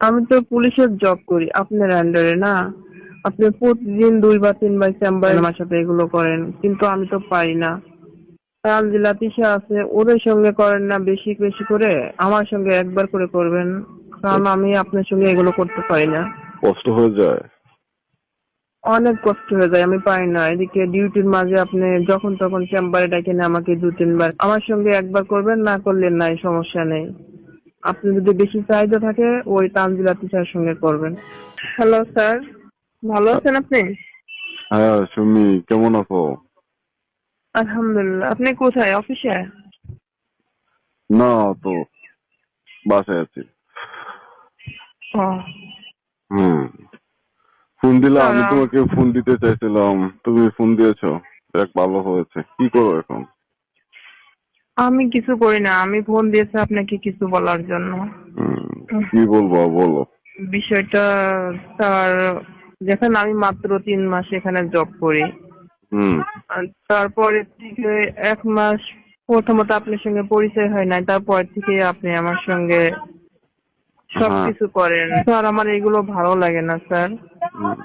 আমি তো পুলিশের জব করি আপনার আন্ডারে না। আপনি প্রতিদিন 2 বা 3 বার চেম্বারে আমার সাথে এগুলো করেন, কিন্তু আমি তো পারি না। তানজিলা তিশা আছে, ওদের সঙ্গে করেন না বেশি বেশি করে, আমার সঙ্গে একবার করে করবেন, কারণ আমি আপনার সঙ্গে এগুলো করতে পারি না। কষ্ট হয়ে যায়। অনেক কষ্ট হয়ে যায়, আমি পারি না। এদিকে ডিউটির মাঝে আপনি যখন তখন চেম্বারে ডাকেন আমাকে 2-3 বার, আমার সঙ্গে একবার করবেন, না করলে নাই, সমস্যা নেই। আপনি যদি বেশি চাহিদা থাকে ওই তানজিলা তিশার সঙ্গে করবেন। হ্যালো স্যার, ভালো আছেন আপনি? হ্যাঁ সুমি, কেমন আছো? আলহামদুলিল্লাহ। আপনি কোথায়, অফিসে? না তো, বাসায় আছি। ও হুম। ফোন দিলা, স্যার, আমি তোমাকে ফোন দিতে চাইছিলাম, তুমি ফোন দিয়েছো। দেখ, ভালো হয়েছে। কি করো এখন? আমি কিছু করি না, আমি ফোন দিয়েছি আপনাকে কিছু বলার জন্য। হুম, উম, কি বলবো বলো। বিষয়টা স্যার, যেখানে আমি মাত্র 3 মাস এখানে জব করি, হুম। আর তারপরে থেকে 1 মাস প্রথমত আপনার সঙ্গে পরিচয় হয় নাই, তারপর থেকে আপনি আমার সঙ্গে হ্যাঁ। সবকিছু করেন। স্যার, আমার এগুলো ভালো লাগে না স্যার। হুম,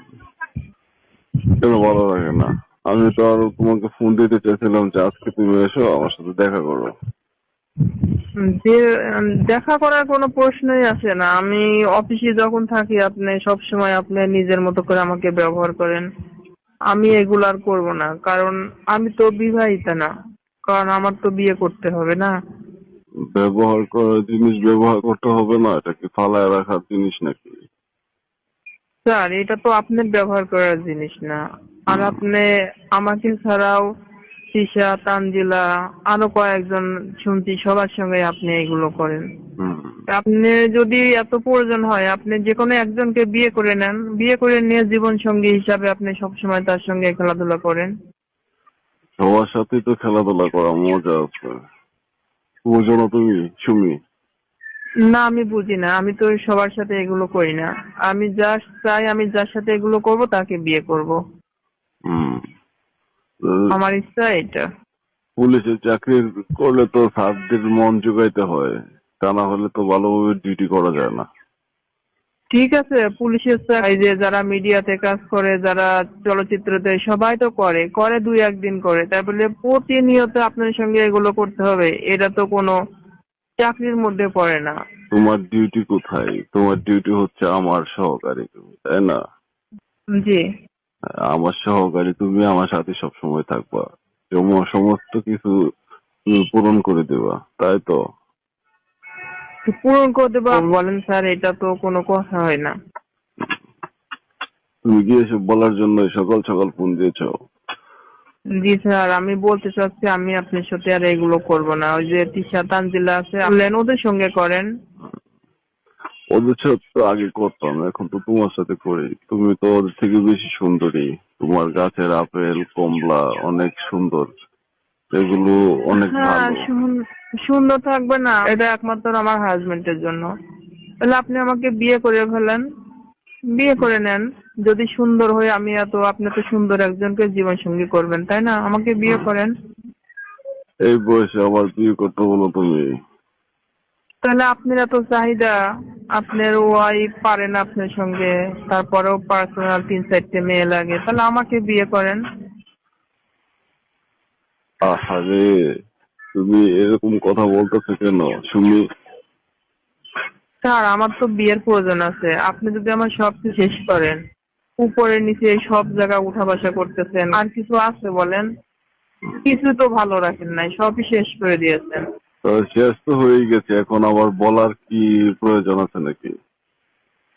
কেন ভালো লাগে না? আমি তো আরো তোমাকে ফোন দিতে চাইছিলাম যে আজকে তুমি এসো আমার সাথে দেখা করো। যে দেখা করার কোনো প্রশ্নই আসে না। আমি অফিসে যখন থাকি আপনি সব সময় আপনি নিজের মতো করে আমাকে ব্যবহার করেন। আমি এগুলো আর করবো না, কারণ আমি তো বিবাহিতা না, কারণ আমার তো বিয়ে করতে হবে না। ব্যবহার করার জিনিস ব্যবহার করতে হবে না, এটা কি ফালায় রাখার জিনিস নাকি? স্যার, এটা তো আপনার ব্যবহার করার জিনিস না। আর হুম। আপনি আমাকে ছাড়াও তিশা, তানজিলা, আরো কয়েকজন শুনছি, সবার সঙ্গে আপনি এগুলো করেন। হুম। আপনি যদি এত প্রয়োজন হয় আপনি যে কোনো একজনকে বিয়ে করে নেন, বিয়ে করে নিয়ে জীবন সঙ্গী হিসাবে আপনি সবসময় তার সঙ্গে খেলাধুলা করেন। সবার সাথেই তো খেলাধুলা করা মজা আছে। বুঝো না তুমি, সুমি? না, আমি বুঝি না, আমি তো সবার সাথে এগুলো করি না। আমি জাস্ট চাই আমি যার সাথে এগুলো করব তাকে বিয়ে করব। হুম। আমার ইচ্ছা এটা। পুলিশের চাকরি করলে তো স্যারদের মন জোগাইতে হয়, তা না হলে তো ভালোভাবে ডিউটি করা যায় না। ঠিক আছে, পুলিশের চাকরি যে যারা মিডিয়াতে কাজ করে, যারা চলচ্চিত্রতে, সবাই তো করে করে 2-1 দিন করে, তাই বলে প্রতিনিয়ত আপনার সঙ্গে এগুলো করতে হবে এটা তো কোনো চাকরির মধ্যে পড়ে না। তোমার ডিউটি কোথায়? তোমার ডিউটি হচ্ছে আমার সহকারী তুমি, তাই না? জি। আমার সহকারী তুমি, আমার সাথে সব সময় থাকবা, সমস্ত কিছু তুমি পূরণ করে দেবা, তাই তো? পূরণ করে দেবো বলেন স্যার, এটা তো কোনো কথা হয় না। তুমি কি এসব বলার জন্য সকাল সকাল ফোন দিয়েছো? জি স্যার, আমি বলতে চাচ্ছি আমি আপনার সাথে আর এগুলো করব না। ওই যে তিশা, তানজিলা আছে, আপনি ওদের সঙ্গে করেন। ওদের সাথে তো আগে করতাম, এখন তো তোমার সাথে করি। তুমি তো ওদের থেকে বেশি সুন্দরী। তোমার গাছের আপেল কমলা অনেক সুন্দর, এগুলো অনেক হ্যাঁ, ভালো। সুন্দর থাকবে না, এটা একমাত্র আমার হাজবেন্ডের জন্য। তাহলে আপনি আমাকে বিয়ে করে ফেলেন, বিয়ে করে নেন। যদি সুন্দর হয়ে আমি এত, আপনি তো সুন্দর একজনকে জীবন সঙ্গী করবেন, তাই না? আমাকে বিয়ে করেন। এই বয়সে আবার বিয়ে করতে বলো তুমি? তাহলে আপনার এত চাহিদা, আপনার ওয়াইফ পারেন আপনার সঙ্গে, তারপরেও পার্সোনাল 3-4টে মেয়ে লাগে, তাহলে আমাকে বিয়ে করেন। আহারে, তুমি এরকম কথা বলতেছো কেন সুমি? স্যার, আমার তো বিয়ের প্রয়োজন আছে। আপনি যদি আমার সবকিছু শেষ করেন, উপরে নিচে সব জায়গা উঠা বসা করতেছেন, আর কিছু আছে বলেন? কিছু তো ভালো রাখেন নাই, সবই শেষ করে দিয়েছেন। তো শেষ তো হয়ে গেছে, এখন আবার বলার কি প্রয়োজন আছে নাকি?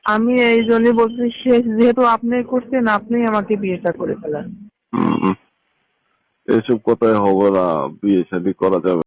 আমি এই জন্যই বলছি, শেষ যেহেতু আপনি করছেন, আপনি আমাকে বিয়েটা করে ফেলেন। এসব কথাই হবে না, বিয়ে শাদী করা যাবে